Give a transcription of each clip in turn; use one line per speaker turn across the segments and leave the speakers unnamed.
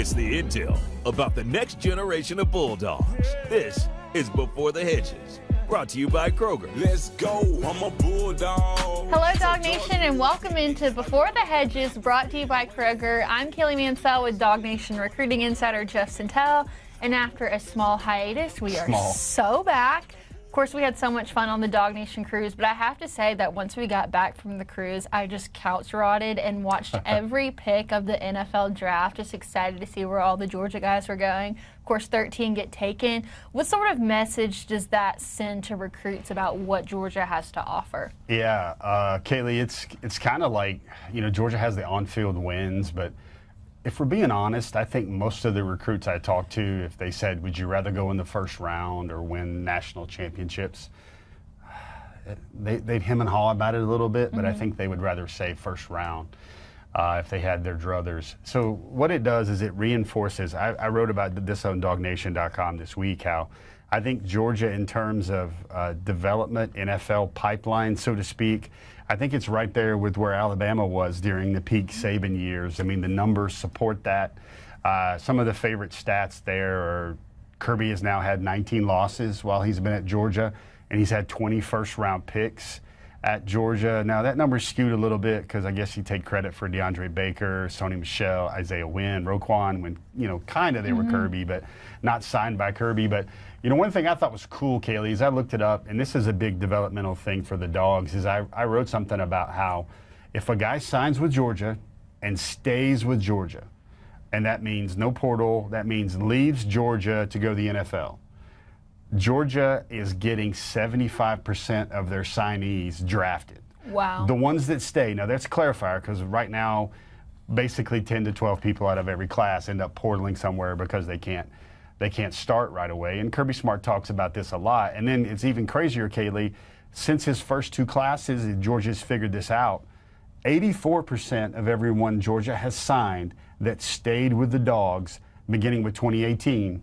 It's the intel about the next generation of Bulldogs. This is Before the Hedges, brought to you by Kroger.
Let's go, I'm a Bulldog.
Hello, Dog Nation, and welcome into Before the Hedges, brought to you by Kroger. I'm Kaylee Mansell with Dog Nation recruiting insider Jeff Sentell, and after a small hiatus, we are so back. Of course, we had so much fun on the Dog Nation cruise, but I have to say that once we got back from the cruise, I just couch-rotted and watched every pick of the NFL draft, just excited to see where all the Georgia guys were going. Of course, 13 get taken. What sort of message does that send to recruits about what Georgia has to offer?
Yeah, Kaylee, it's kind of like, Georgia has the on-field wins, but if we're being honest, I think most of the recruits I talked to, if they said, would you rather go in the first round or win national championships, they'd hem and haw about it a little bit, but I think they would rather say first round if they had their druthers. So what it does is it reinforces, I wrote about this on DogNation.com this week, how I think Georgia, in terms of development, NFL pipeline, so to speak, I think it's right there with where Alabama was during the peak Saban years. I mean, the numbers support that. Some of the favorite stats there are Kirby has now had 19 losses while he's been at Georgia, and he's had 20 first-round picks at Georgia. Now, that number's skewed a little bit because I guess you take credit for DeAndre Baker, Sony Michel, Isaiah Wynn, Roquan, when, kind of they were Kirby, but not signed by Kirby. But, one thing I thought was cool, Kaylee, is I looked it up, and this is a big developmental thing for the Dogs, is I wrote something about how if a guy signs with Georgia and stays with Georgia, and that means no portal, that means leaves Georgia to go to the NFL, Georgia is getting 75% of their signees drafted.
Wow.
The ones that stay, now that's a clarifier because right now basically 10 to 12 people out of every class end up portaling somewhere because they can't start right away. And Kirby Smart talks about this a lot. And then it's even crazier, Kaylee, since his first two classes, Georgia's figured this out, 84% of everyone Georgia has signed that stayed with the Dogs beginning with 2018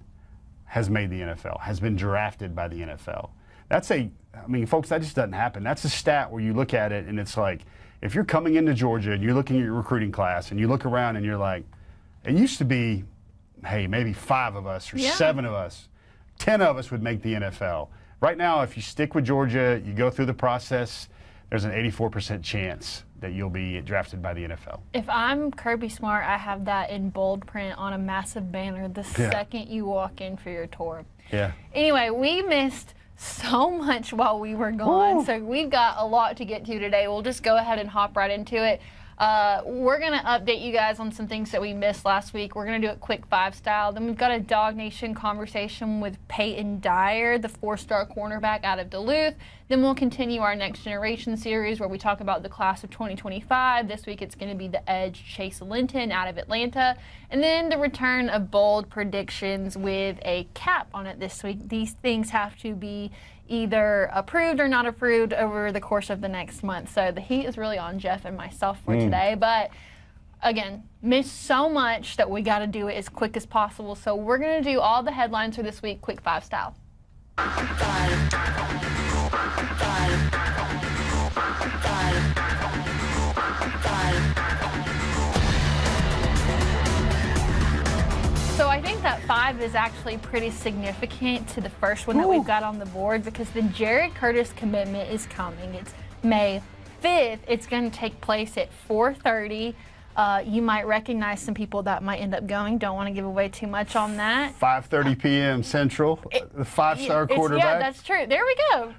has made the NFL, has been drafted by the NFL. Folks, that just doesn't happen. That's a stat where you look at it and it's like, if you're coming into Georgia and you're looking at your recruiting class and you look around and you're like, it used to be, hey, maybe 5 of us or 7 of us, 10 of us would make the NFL. Right now, if you stick with Georgia, you go through the process, there's an 84% chance that you'll be drafted by the NFL.
If I'm Kirby Smart, I have that in bold print on a massive banner the second you walk in for your tour.
Yeah.
Anyway, we missed so much while we were gone, so we've got a lot to get to today. We'll just go ahead and hop right into it. We're going to update you guys on some things that we missed last week. We're going to do it quick 5 style. Then we've got a Dog Nation conversation with Peyton Dyer, the 4-star cornerback out of Duluth. Then we'll continue our Next Generation series where we talk about the class of 2025. This week it's going to be the EDGE Chase Linton out of Atlanta. And then the return of bold predictions with a cap on it this week. These things have to be either approved or not approved over the course of the next month. So the heat is really on Jeff and myself for today. But again, missed so much that we got to do it as quick as possible. So we're going to do all the headlines for this week, quick 5 style. So I think that 5 is actually pretty significant to the first one that we've got on the board because the Jared Curtis commitment is coming. It's May 5th. It's going to take place at 4:30. You might recognize some people that might end up going. Don't want to give away too much on that.
5:30 p.m. Central, the 5-star quarterback.
Yeah, that's true. There we go.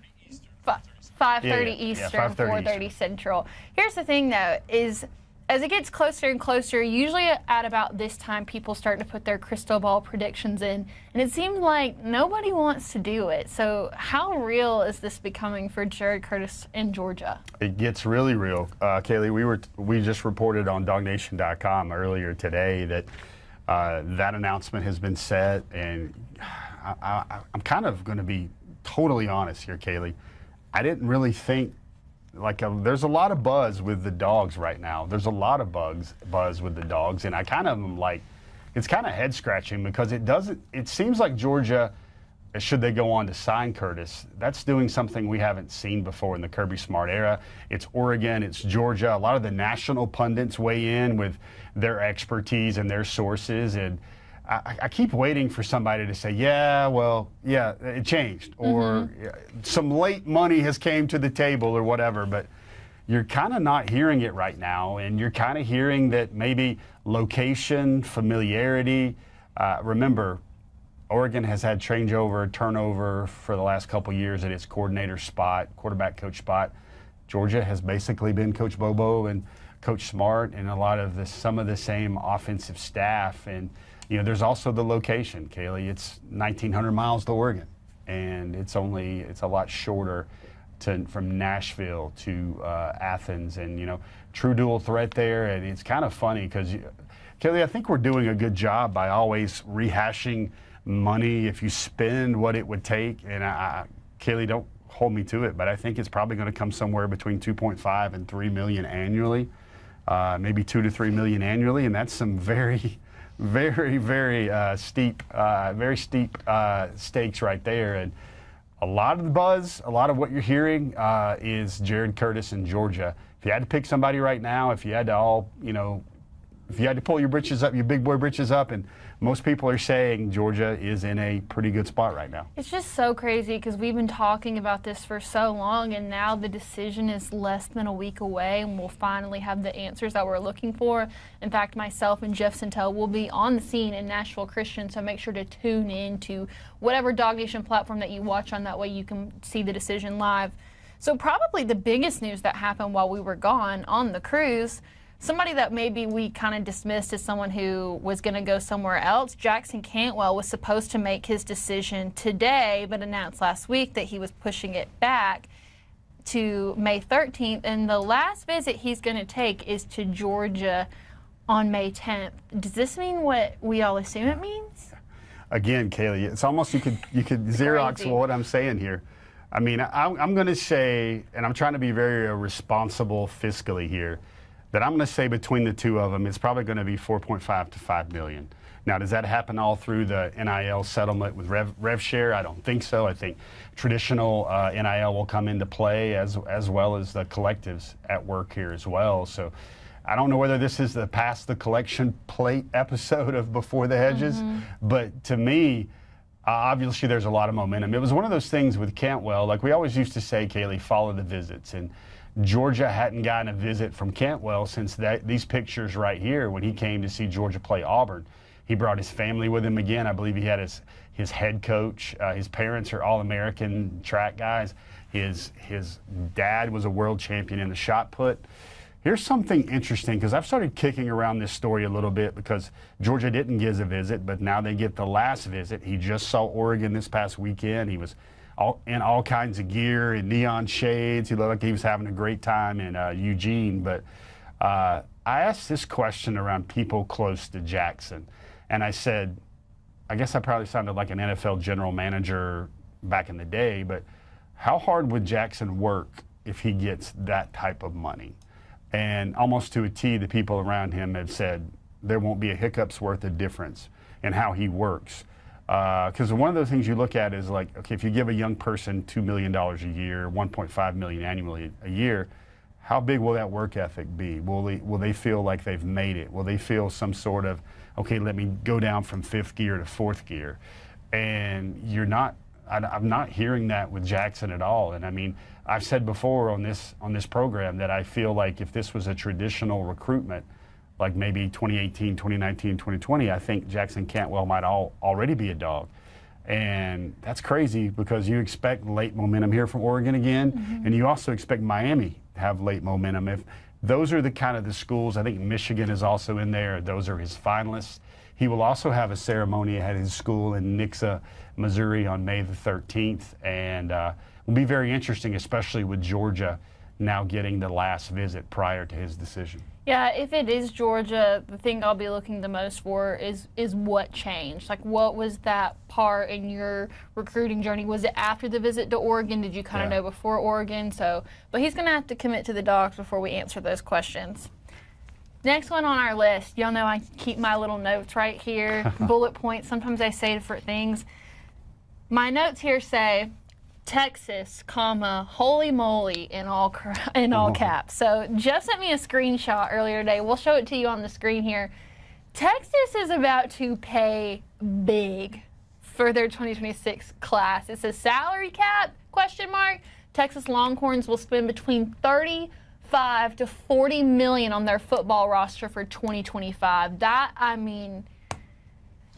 5:30 Eastern, 4:30 Central. Here's the thing, though, is as it gets closer and closer, usually at about this time, people start to put their crystal ball predictions in, and it seems like nobody wants to do it. So how real is this becoming for Jared Curtis in Georgia?
It gets really real. Kaylee, we just reported on DogNation.com earlier today that that announcement has been set, and I'm kind of going to be totally honest here, Kaylee. I didn't really think there's a lot of buzz with the Dogs right now. There's a lot of buzz with the Dogs, and I kind of am like, it's kind of head scratching because it seems like Georgia should they go on to sign Curtis, that's doing something we haven't seen before in the Kirby Smart era. It's Oregon, it's Georgia. A lot of the national pundits weigh in with their expertise and their sources. And I keep waiting for somebody to say, yeah, it changed. Or some late money has came to the table or whatever. But you're kind of not hearing it right now. And you're kind of hearing that maybe location, familiarity. Remember, Oregon has had turnover for the last couple years at its coordinator spot, quarterback coach spot. Georgia has basically been Coach Bobo and Coach Smart and a lot of some of the same offensive staff. And, there's also the location, Kaylee. It's 1,900 miles to Oregon, and it's a lot shorter from Nashville to Athens. And, true dual threat there. And it's kind of funny because, Kaylee, I think we're doing a good job by always rehashing money if you spend what it would take. And Kaylee, don't hold me to it, but I think it's probably going to come somewhere between 2.5 and 3 million annually, maybe 2 to 3 million annually, and that's some very, very, very steep stakes right there. And a lot of the buzz, a lot of what you're hearing is Jared Curtis in Georgia. If you had to pick somebody right now, if you had to if you had to pull your britches up, your big boy britches up, and most people are saying Georgia is in a pretty good spot right now.
It's just so crazy because we've been talking about this for so long, and now the decision is less than a week away, and we'll finally have the answers that we're looking for. In fact, myself and Jeff Sentell will be on the scene in Nashville Christian, so make sure to tune in to whatever Dog Nation platform that you watch on. That way you can see the decision live. So probably the biggest news that happened while we were gone on the cruise, somebody that maybe we kind of dismissed as someone who was going to go somewhere else, Jackson Cantwell was supposed to make his decision today, but announced last week that he was pushing it back to May 13th. And the last visit he's going to take is to Georgia on May 10th. Does this mean what we all assume it means?
Again, Kaylee, it's almost you could Xerox what I'm saying here. I mean, I'm going to say, and I'm trying to be very responsible fiscally here, that I'm going to say between the two of them, it's probably going to be 4.5 to 5 million. Now, does that happen all through the NIL settlement with rev share? I don't think so. I think traditional NIL will come into play as well as the collectives at work here as well. So I don't know whether this is the pass the collection plate episode of Before the Hedges, but to me, obviously there's a lot of momentum. It was one of those things with Cantwell, like we always used to say, Kaylee, follow the visits. And Georgia hadn't gotten a visit from Cantwell since these pictures right here when he came to see Georgia play Auburn. He brought his family with him again. I believe he had his head coach. His parents are All-American track guys. His dad was a world champion in the shot put. Here's something interesting, because I've started kicking around this story a little bit because Georgia didn't give a visit, but now they get the last visit. He just saw Oregon this past weekend. He was in all kinds of gear and neon shades. He looked like he was having a great time in Eugene. But I asked this question around people close to Jackson, and I said, I guess I probably sounded like an NFL general manager back in the day, but how hard would Jackson work if he gets that type of money? And almost to a T, the people around him have said there won't be a hiccup's worth of difference in how he works. Because one of those things you look at is like, okay, if you give a young person $2 million a year, $1.5 million annually a year, how big will that work ethic be? Will they feel like they've made it? Will they feel some sort of, okay, let me go down from fifth gear to fourth gear? And I'm not hearing that with Jackson at all. And I mean, I've said before on this program that I feel like if this was a traditional recruitment, like maybe 2018, 2019, 2020, I think Jackson Cantwell might already be a dog. And that's crazy because you expect late momentum here from Oregon again, and you also expect Miami to have late momentum. If those are the kind of the schools, I think Michigan is also in there. Those are his finalists. He will also have a ceremony at his school in Nixa, Missouri on May the 13th. And will be very interesting, especially with Georgia now getting the last visit prior to his decision.
Yeah, if it is Georgia, the thing I'll be looking the most for is what changed. Like, what was that part in your recruiting journey? Was it after the visit to Oregon? Did you kind of know before Oregon? But he's going to have to commit to the Dogs before we answer those questions. Next one on our list, y'all know I keep my little notes right here, bullet points. Sometimes I say different things. My notes here say Texas, comma, holy moly in all caps. So Jeff sent me a screenshot earlier today. We'll show it to you on the screen here. Texas is about to pay big for their 2026 class. It says salary cap, question mark. Texas Longhorns will spend between $35 to $40 million on their football roster for 2025.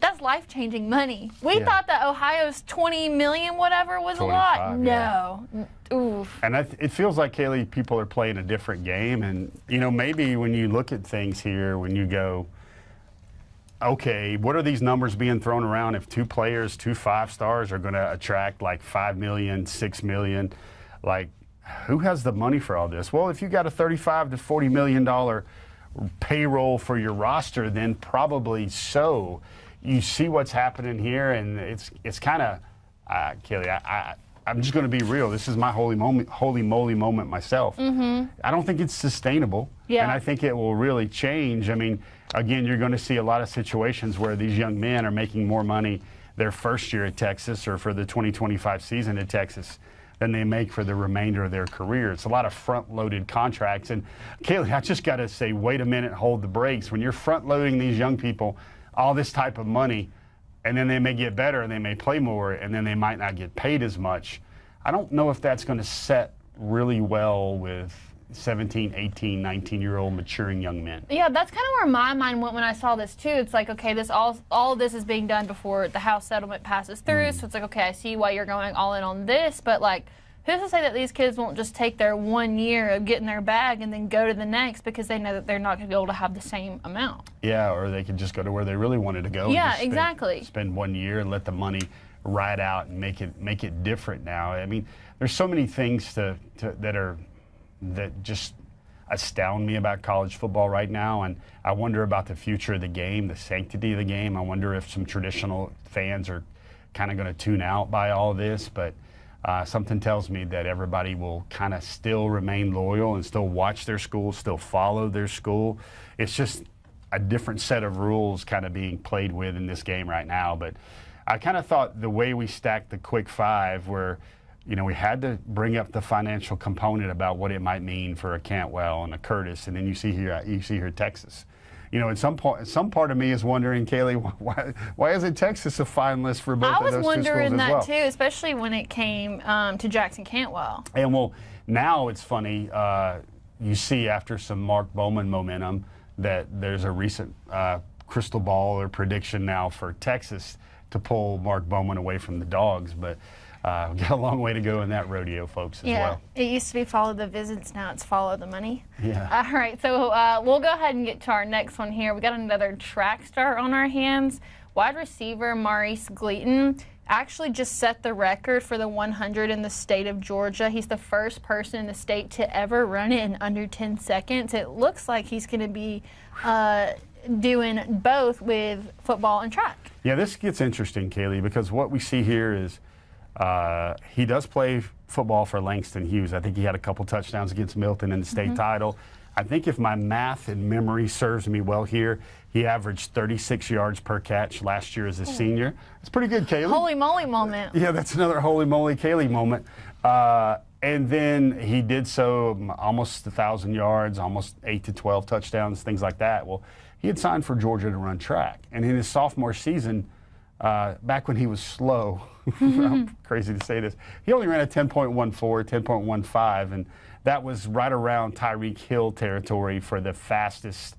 That's life-changing money. We thought that Ohio's $20 million whatever was a lot. No. Oof.
And it feels like, Kaylee, people are playing a different game. And, maybe when you look at things here, when you go, okay, what are these numbers being thrown around if 2 players, 2 5-stars are going to attract like $5 million, $6 million? Like, who has the money for all this? Well, if you got a $35 to $40 million payroll for your roster, then probably so. You see what's happening here, and it's kind of, Kaylee, I'm just going to be real. This is my holy moly moment myself.
Mm-hmm.
I don't think it's sustainable, and I think it will really change. I mean, again, you're going to see a lot of situations where these young men are making more money their first year at Texas or for the 2025 season at Texas than they make for the remainder of their career. It's a lot of front-loaded contracts. And, Kaylee, I just got to say, wait a minute, hold the brakes. When you're front-loading these young people all this type of money, and then they may get better and they may play more, and then they might not get paid as much, I don't know if that's going to set really well with 17, 18, 19-year-old maturing young men.
Yeah, that's kind of where my mind went when I saw this too. It's like, okay, all of this is being done before the House settlement passes through. So it's like, okay, I see why you're going all in on this, but like, who's to say that these kids won't just take their 1 year of getting their bag and then go to the next because they know that they're not going to be able to have the same amount?
Yeah, or they could just go to where they really wanted to go.
Yeah,
and
exactly.
Spend 1 year and let the money ride out and make it different now. I mean, there's so many things that just astound me about college football right now, and I wonder about the future of the game, the sanctity of the game. I wonder if some traditional fans are kind of going to tune out by all of this, but something tells me that everybody will kind of still remain loyal and still watch their school, still follow their school. It's just a different set of rules kind of being played with in this game right now. But I kind of thought the way we stacked the quick 5, where we had to bring up the financial component about what it might mean for a Cantwell and a Curtis, and then you see here Texas. At some part of me is wondering, Kaylee, why isn't Texas a finalist for both of those two schools as well?
I was wondering that too, especially when it came to Jackson Cantwell.
And well, now it's funny. You see after some Mark Bowman momentum that there's a recent crystal ball or prediction now for Texas to pull Mark Bowman away from the Dawgs, but we've got a long way to go in that rodeo, folks, as well.
It used to be follow the visits, now it's follow the money.
Yeah.
All right, so we'll go ahead and get to our next one here. We got another track star on our hands. Wide receiver Maurice Gleaton actually just set the record for the 100 in the state of Georgia. He's the first person in the state to ever run it in under 10 seconds. It looks like he's going to be doing both with football and track.
Yeah, this gets interesting, Kaylee, because what we see here is he does play football for Langston Hughes. I think he had a couple touchdowns against Milton in the state title. I think if my math and memory serves me well here, he averaged 36 yards per catch last year as a senior. It's pretty good, Kaylee.
Holy moly moment.
Yeah, that's another holy moly Kaylee moment. And then he did so almost 1,000 yards, almost 8 to 12 touchdowns, things like that. Well, he had signed for Georgia to run track. And in his sophomore season, back when he was slow, I'm crazy to say this, he only ran a 10.14, 10.15, and that was right around Tyreek Hill territory for the fastest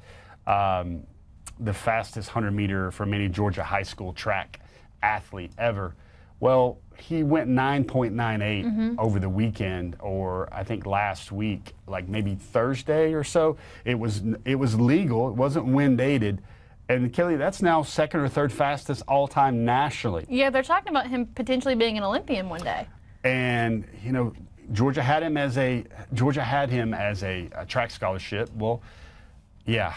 100-meter from any Georgia high school track athlete ever. Well, he went 9.98 over the weekend, or I think last week, like maybe Thursday or so. It was legal. It wasn't wind dated. And Kelly, that's now second or third fastest all-time nationally.
Yeah, they're talking about him potentially being an Olympian one day.
And Georgia had him as a track scholarship. Well, yeah,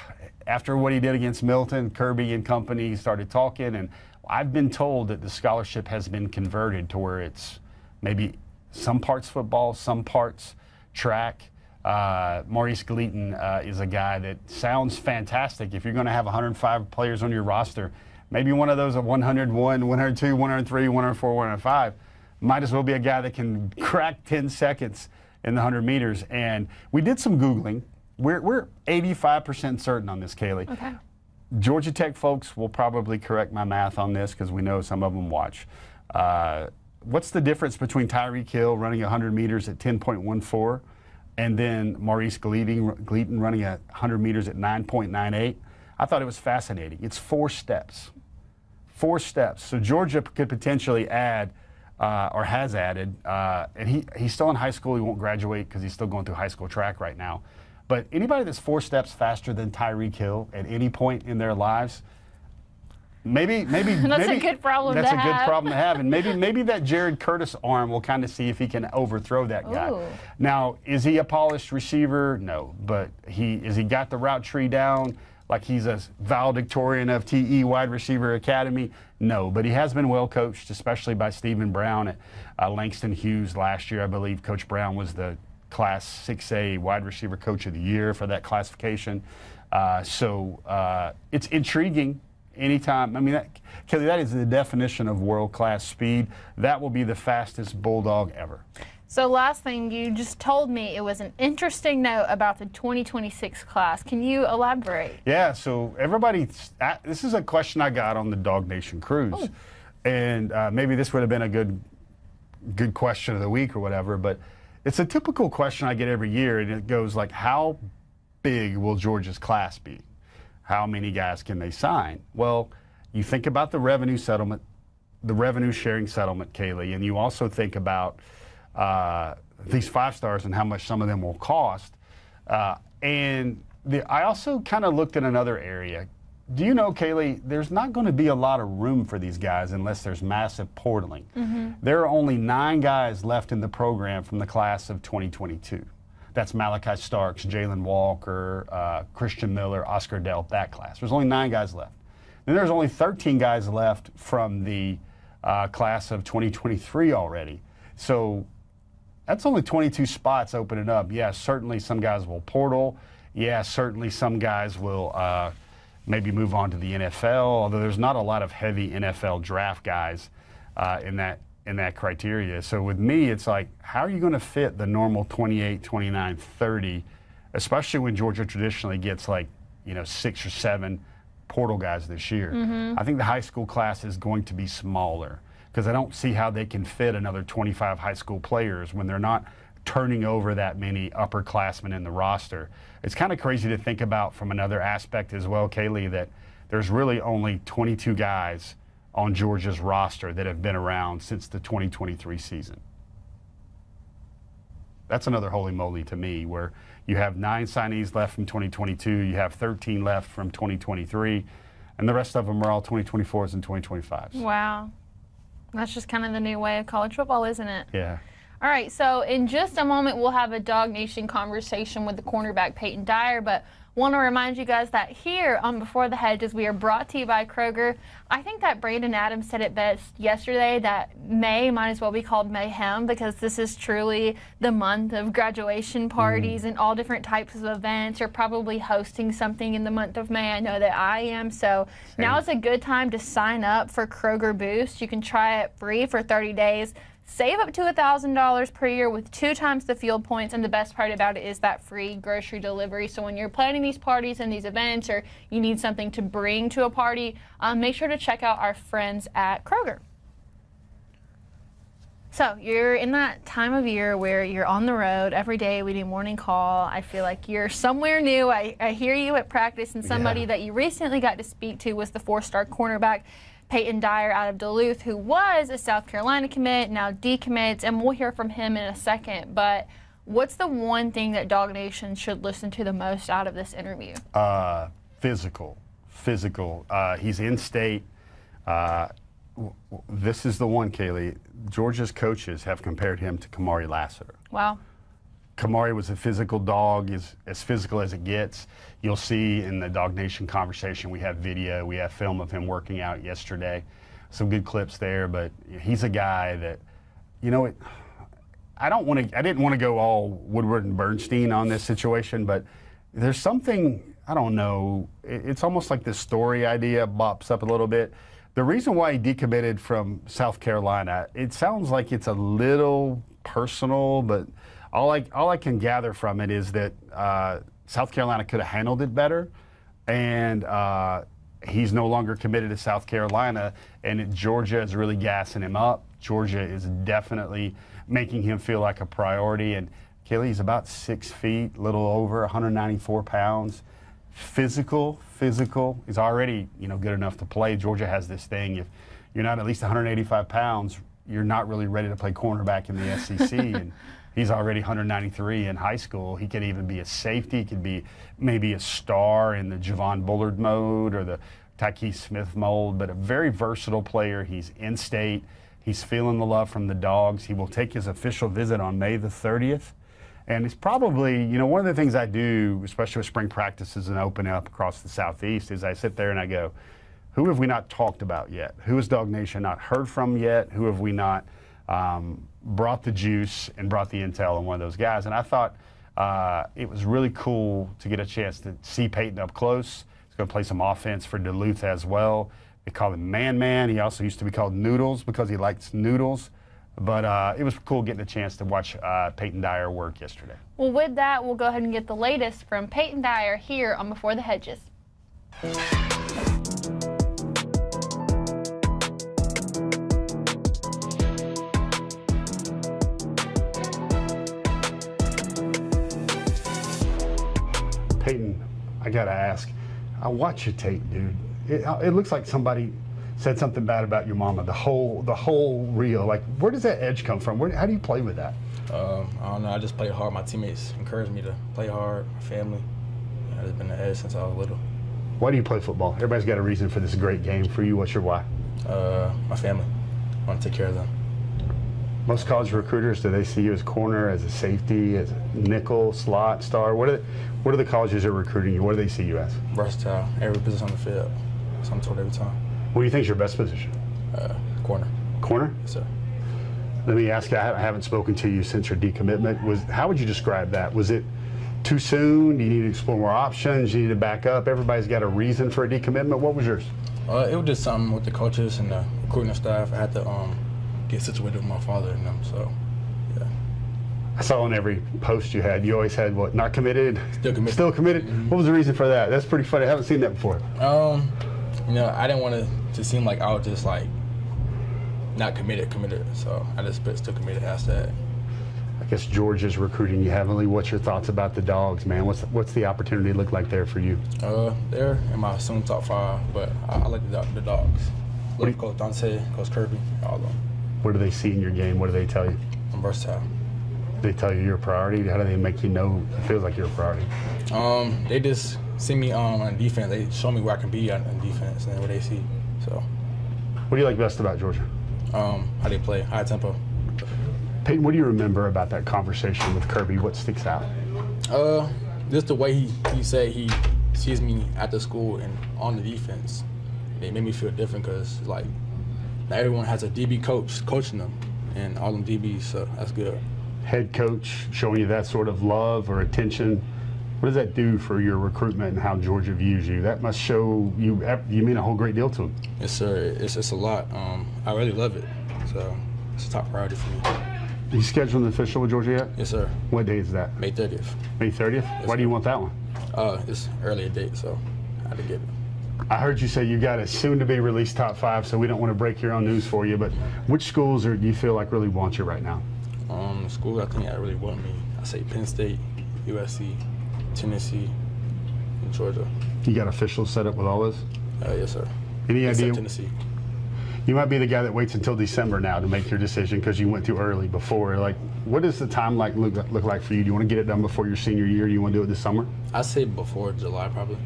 after what he did against Milton, Kirby and company started talking, and I've been told that the scholarship has been converted to where it's maybe some parts football, some parts track. Maurice Gleaton is a guy that sounds fantastic. If you're going to have 105 players on your roster, maybe one of those at 101, 102, 103, 104, 105. Might as well be a guy that can crack 10 seconds in the 100 meters. And we did some Googling. We're 85% certain on this, Kaylee.
Okay.
Georgia Tech folks will probably correct my math on this because we know some of them watch. What's the difference between Tyreek Hill running 100 meters at 10.14 and then Maurice Gleaton running 100 meters at 9.98? I thought it was fascinating. It's 4 steps. 4 steps. So Georgia could potentially add or has added, and he's still in high school. He won't graduate because he's still going through high school track right now. But anybody that's 4 steps faster than Tyreek Hill at any point in their lives, maybe
that's a good problem
that's
to
a
have.
good problem to have. And maybe that Jared Curtis arm will kind of see if he can overthrow that guy.
Ooh.
Now, is he a polished receiver? No. But he got the route tree down like he's a valedictorian of TE Wide Receiver Academy? No, but he has been well coached, especially by Stephen Brown at Langston Hughes last year. I believe Coach Brown was the Class 6A Wide Receiver Coach of the Year for that classification. So it's intriguing anytime. I mean, Kelly, that is the definition of world-class speed. That will be the fastest Bulldog ever.
So last thing, you just told me it was an interesting note about the 2026 class. Can you elaborate?
Yeah, so this is a question I got on the Dog Nation cruise.
Oh.
And maybe this would have been a good question of the week or whatever, but it's a typical question I get every year, and it goes like, how big will Georgia's class be? How many guys can they sign? Well, you think about the revenue settlement, the revenue sharing settlement, Kaylee, and you also think about these 5-stars and how much some of them will cost. I also kind of looked at another area. Do you know, Kaylee, there's not going to be a lot of room for these guys unless there's massive portaling. Mm-hmm. There are only 9 guys left in the program from the class of 2022. That's Malachi Starks, Jalen Walker, Christian Miller, Oscar Delp, that class. There's only 9 guys left. Then there's only 13 guys left from the class of 2023 already. So that's only 22 spots opening up. Yeah, certainly some guys will portal. Yeah, certainly some guys will maybe move on to the NFL, although there's not a lot of heavy NFL draft guys in that criteria. So with me, it's like, how are you going to fit the normal 28, 29, 30, especially when Georgia traditionally gets 6 or 7 portal guys this year? Mm-hmm. I think the high school class is going to be smaller because I don't see how they can fit another 25 high school players when they're not turning over that many upperclassmen in the roster. It's kind of crazy to think about from another aspect as well, Kaylee, that there's really only 22 guys on Georgia's roster that have been around since the 2023 season. That's another holy moly to me, where you have 9 signees left from 2022, you have 13 left from 2023, and the rest of them are all 2024s and 2025s.
Wow. That's just kind of the new way of college football, isn't it?
Yeah.
All right, so in just a moment, we'll have a Dog Nation conversation with the cornerback Peyton Dyer, but want to remind you guys that here on Before the Hedges, we are brought to you by Kroger. I think that Brandon Adams said it best yesterday, that May might as well be called Mayhem, because this is truly the month of graduation parties and all different types of events. You're probably hosting something in the month of May. I know that I am. So now is a good time to sign up for Kroger Boost. You can try it free for 30 days. Save up to $1,000 per year with 2 times the field points, and the best part about it is that free grocery delivery. So when you're planning these parties and these events, or you need something to bring to a party, make sure to check out our friends at Kroger. So you're in that time of year where you're on the road every day. We do morning call. I feel like you're somewhere new. I hear you at practice, and somebody that you recently got to speak to was the 4-star cornerback Peyton Dyer out of Duluth, who was a South Carolina commit, now decommits, and we'll hear from him in a second. But what's the one thing that Dog Nation should listen to the most out of this interview?
Physical. He's in state. This is the one, Kaylee. Georgia's coaches have compared him to Kamari Lassiter.
Wow.
Kamari was a physical dog, as physical as it gets. You'll see in the Dog Nation conversation, we have video, we have film of him working out yesterday. Some good clips there, but he's a guy that, I didn't want to go all Woodward and Bernstein on this situation, but there's something, I don't know. It's almost like this story idea bops up a little bit. The reason why he decommitted from South Carolina, it sounds like it's a little personal, but all I can gather from it is that South Carolina could have handled it better, and he's no longer committed to South Carolina, and Georgia is really gassing him up. Georgia is definitely making him feel like a priority, and Kaylee, he's about 6 feet, a little over 194 pounds. Physical. He's already, good enough to play. Georgia has this thing. If you're not at least 185 pounds, you're not really ready to play cornerback in the SEC. And he's already 193 in high school. He could even be a safety. He could be maybe a star in the Javon Bullard mode or the Tyke Smith mold, but a very versatile player. He's in-state. He's feeling the love from the Dawgs. He will take his official visit on May the 30th. And it's probably, one of the things I do, especially with spring practices and opening up across the Southeast, is I sit there and I go, who have we not talked about yet? Who has Dog Nation not heard from yet? Who have we not brought the juice and brought the intel on one of those guys? And I thought it was really cool to get a chance to see Peyton up close. He's going to play some offense for Duluth as well. They call him Man. He also used to be called Noodles because he likes noodles. But it was cool getting a chance to watch Peyton Dyer work yesterday.
Well, with that, we'll go ahead and get the latest from Peyton Dyer here on Before the Hedges.
Peyton, I got to ask, I watch your tape, dude. It looks like somebody said something bad about your mama, the whole reel. Like, where does that edge come from? How do you play with that?
I don't know. I just played hard. My teammates encouraged me to play hard. My family. It's been the edge since I was little.
Why do you play football? Everybody's got a reason for this great game. For you, what's your why?
My family. I want to take care of them.
Most college recruiters, do they see you as corner, as a safety, as a nickel, slot, star? What are the colleges that are recruiting you? What do they see you as?
Versatile. Every position on the field. So I'm told every time.
What do you think is your best position?
Corner.
Corner?
Yes, sir.
Let me ask you, I haven't spoken to you since your decommitment. How would you describe that? Was it too soon? Do you need to explore more options? Do you need to back up? Everybody's got a reason for a decommitment. What was yours?
It was just something with the coaches and the recruiting staff. I had to get situated with my father and them, so, yeah.
I saw on every post you had, you always had, what, not committed?
Still committed.
Still committed? Mm-hmm. What was the reason for that? That's pretty funny. I haven't seen that before.
I didn't want to seem like I was just like not committed. So I just put still committed as that.
I guess Georgia's recruiting you heavily. What's your thoughts about the Dawgs, man? What's the opportunity look like there for you?
They're in my assumed top 5, but I like the Dawgs. Love Coach Dante, Coach Kirby, all of them.
What do they see in your game? What do they tell you?
I'm versatile.
They tell you you're a priority? How do they make you know it feels like you're a priority?
They just see me on defense. They show me where I can be on defense and what they see. So.
What do you like best about Georgia?
How they play, high tempo.
Peyton, what do you remember about that conversation with Kirby? What sticks out?
Just the way he said he sees me at the school and on the defense. They made me feel different because, like, not everyone has a DB coach coaching them, and all them DBs, so that's good.
Head coach showing you that sort of love or attention, what does that do for your recruitment and how Georgia views you? That must show you mean a whole great deal to them.
Yes, sir. It's a lot. I really love it, so it's a top priority for me.
Are you scheduled an official with Georgia yet?
Yes, sir.
What day is that?
May 30th.
May 30th?
Yes,
Why do you want that one?
It's earlier date, so I had to get it.
I heard you say you got a soon-to-be released top 5, so we don't want to break your own news for you, but which schools do you feel like really want you right now?
Schools I think that really want me, I say Penn State, USC, Tennessee, and Georgia.
You got officials set up with all this?
Yes, sir.
Any
Except
idea?
Tennessee.
You might be the guy that waits until December now to make your decision because you went too early before. Like, what does the time look like for you? Do you want to get it done before your senior year? Do you want to do it this summer?
I say before July, probably.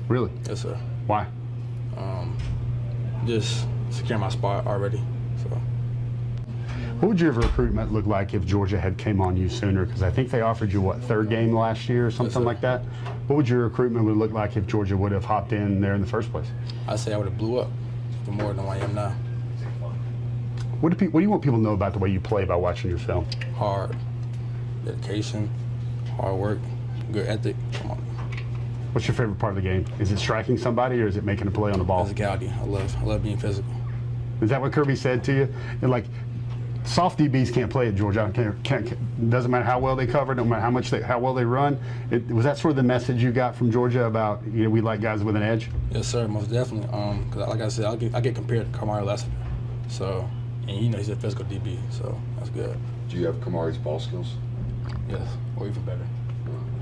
Really?
Yes, sir.
Why?
Just secure my spot already. So.
What would your recruitment look like if Georgia had came on you sooner? Because I think they offered you, what, 3rd game last year or something like that? What would your recruitment would look like if Georgia would have hopped in there in the first place?
I say I would have blew up for more than I am now.
What do you want people to know about the way you play by watching your film?
Hard. Dedication, hard work, good ethic. Come on.
What's your favorite part of the game? Is it striking somebody, or is it making a play on the ball?
Physicality. I love being physical.
Is that what Kirby said to you? And like, soft DBs can't play at Georgia. Doesn't matter how well they cover, no matter how well they run. Was that sort of the message you got from Georgia about, you know, we like guys with an edge?
Yes, sir, most definitely. Because like I said, I get compared to Kamari Lassiter. So, and you know he's a physical DB, so that's good.
Do you have Kamari's ball skills?
Yes, or even better.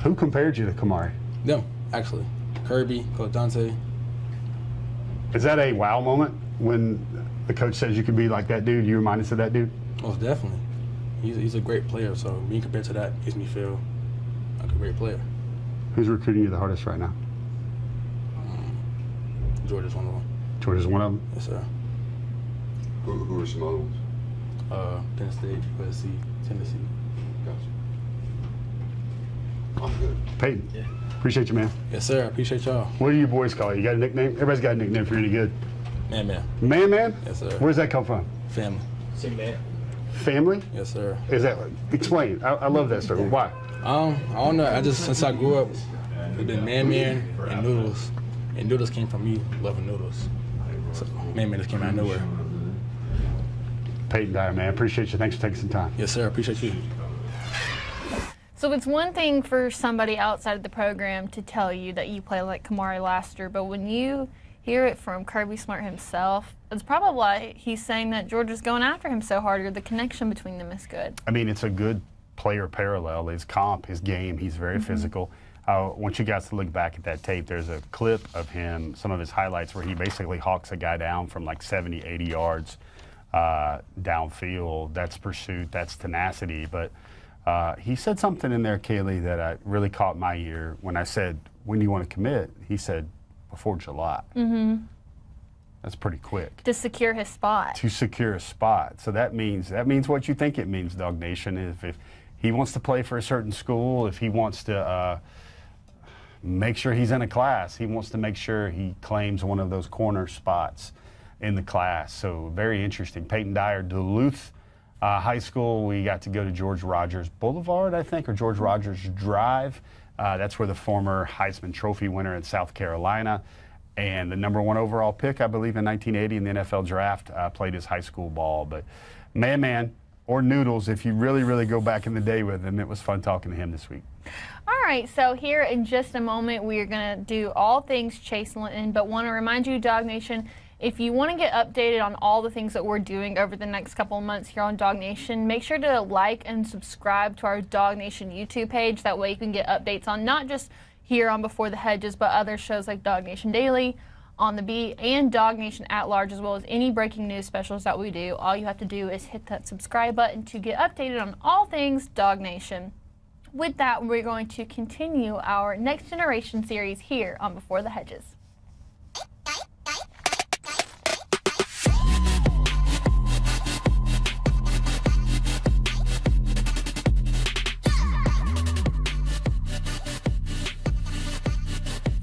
Who compared you to Kamari?
Them, actually. Kirby, Coach Dante.
Is that a wow moment when the coach says you could be like that dude? You remind us of that dude?
Most definitely. He's a great player, so being compared to that makes me feel like a great player.
Who's recruiting you the hardest right now?
Georgia's one of them.
Georgia's one of them?
Yes, sir.
Who are some other ones?
Penn State, USC, Tennessee.
Gotcha. I'm good.
Peyton, appreciate you, man.
Yes, sir. I appreciate y'all.
What do you boys call you? You got a nickname? Everybody's got a nickname for you. Good.
Man.
Man, man?
Yes, sir.
Where's that come from?
Family.
Family?
Yes, sir.
Is that, explain. I love that story. Why?
I don't know. Since I grew up, it's been Man and Noodles. And Noodles came from me loving noodles. So Man just came out of nowhere.
Peyton Dyer, man. Appreciate you. Thanks for taking some time.
Yes, sir. I appreciate you.
So it's one thing for somebody outside of the program to tell you that you play like Kamari Lassiter, but when you hear it from Kirby Smart himself, it's probably like he's saying that Georgia's going after him so hard, or the connection between them is good.
I mean, it's a good player parallel. His comp, his game, he's very physical. I want you guys to look back at that tape. There's a clip of him, some of his highlights, where he basically hawks a guy down from like 70, 80 yards downfield. That's pursuit, that's tenacity. But he said something in there, Kaylee, that really caught my ear. When I said, when do you want to commit? He said, before July. That's pretty quick.
To secure his spot.
To secure a spot. So that means what you think it means, Dog Nation. If he wants to play for a certain school, if he wants to make sure he's in a class, he wants to make sure he claims one of those corner spots in the class. So very interesting. Peyton Dyer, Duluth High School. We got to go to George Rogers Boulevard, I think, or George Rogers Drive. That's where the former Heisman Trophy winner in South Carolina and the #1 overall pick, I believe, in 1980 in the NFL draft, played his high school ball. But man, or Noodles, if you really go back in the day with him, it was fun talking to him this week.
All right, so here in just a moment, we are going to do all things Chase Linton, but want to remind you, Dog Nation, if you want to get updated on all the things that we're doing over the next couple of months here on Dog Nation, make sure to like and subscribe to our Dog Nation YouTube page. That way you can get updates on not just here on Before the Hedges, but other shows like Dog Nation Daily, On the Beat, and Dog Nation at large, as well as any breaking news specials that we do. All you have to do is hit that subscribe button to get updated on all things Dog Nation. With that, we're going to continue our Next Generation series here on Before the Hedges.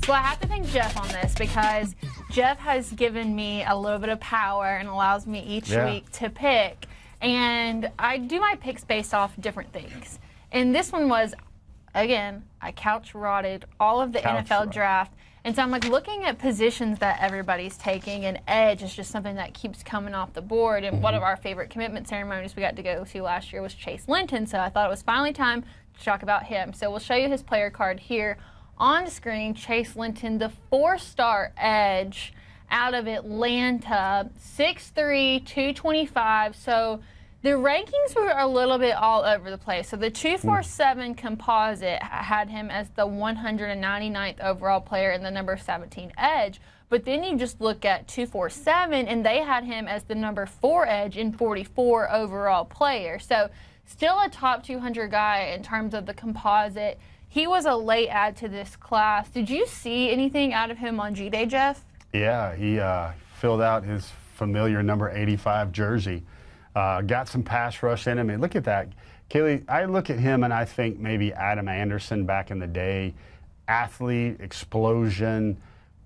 So I have to thank Jeff on this, because Jeff has given me a little bit of power and allows me each week to pick. And I do my picks based off different things. And this one was, again, I couch rotted all of the NFL draft. And so I'm like looking at positions that everybody's taking, and edge is just something that keeps coming off the board. And one of our favorite commitment ceremonies we got to go to last year was Chase Linton. So I thought it was finally time to talk about him. So we'll show you his player card here on the screen. Chase Linton, the 4-star edge out of Atlanta, 6'3", 225. So the rankings were a little bit all over the place. So the 247 composite had him as the 199th overall player and the number 17 edge. But then you just look at 247 and they had him as the number 4 edge and 44 overall player. So still a top 200 guy in terms of the composite. He was a late add to this class. Did you see anything out of him on G-Day, Jeff? Yeah,
he filled out his familiar number 85 jersey. Got some pass rush in him. And look at that. Kaylee, I look at him and I think maybe Adam Anderson back in the day. Athlete, explosion,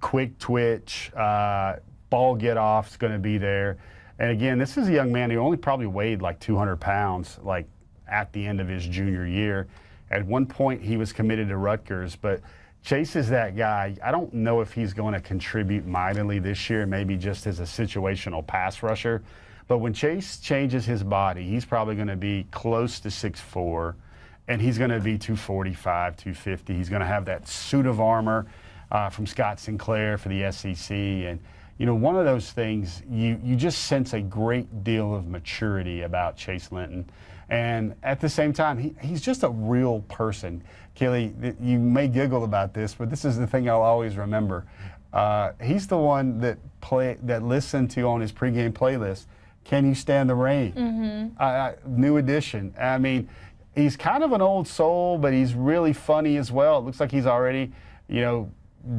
quick twitch, ball get off is going to be there. And again, this is a young man who only probably weighed like 200 pounds like at the end of his junior year. At one point, he was committed to Rutgers, but Chase is that guy. I don't know if he's going to contribute mightily this year, maybe just as a situational pass rusher. But when Chase changes his body, he's probably going to be close to 6'4", and he's going to be 245, 250. He's going to have that suit of armor from Scott Sinclair for the SEC. And, you know, one of those things, you just sense a great deal of maturity about Chase Linton. And at the same time, he's just a real person. Kaylee, you may giggle about this, but this is the thing I'll always remember. He's the one that listened to on his pregame playlist, "Can You Stand the Rain?" Mm-hmm. New edition. I mean, he's kind of an old soul, but he's really funny as well. It looks like he's already, you know,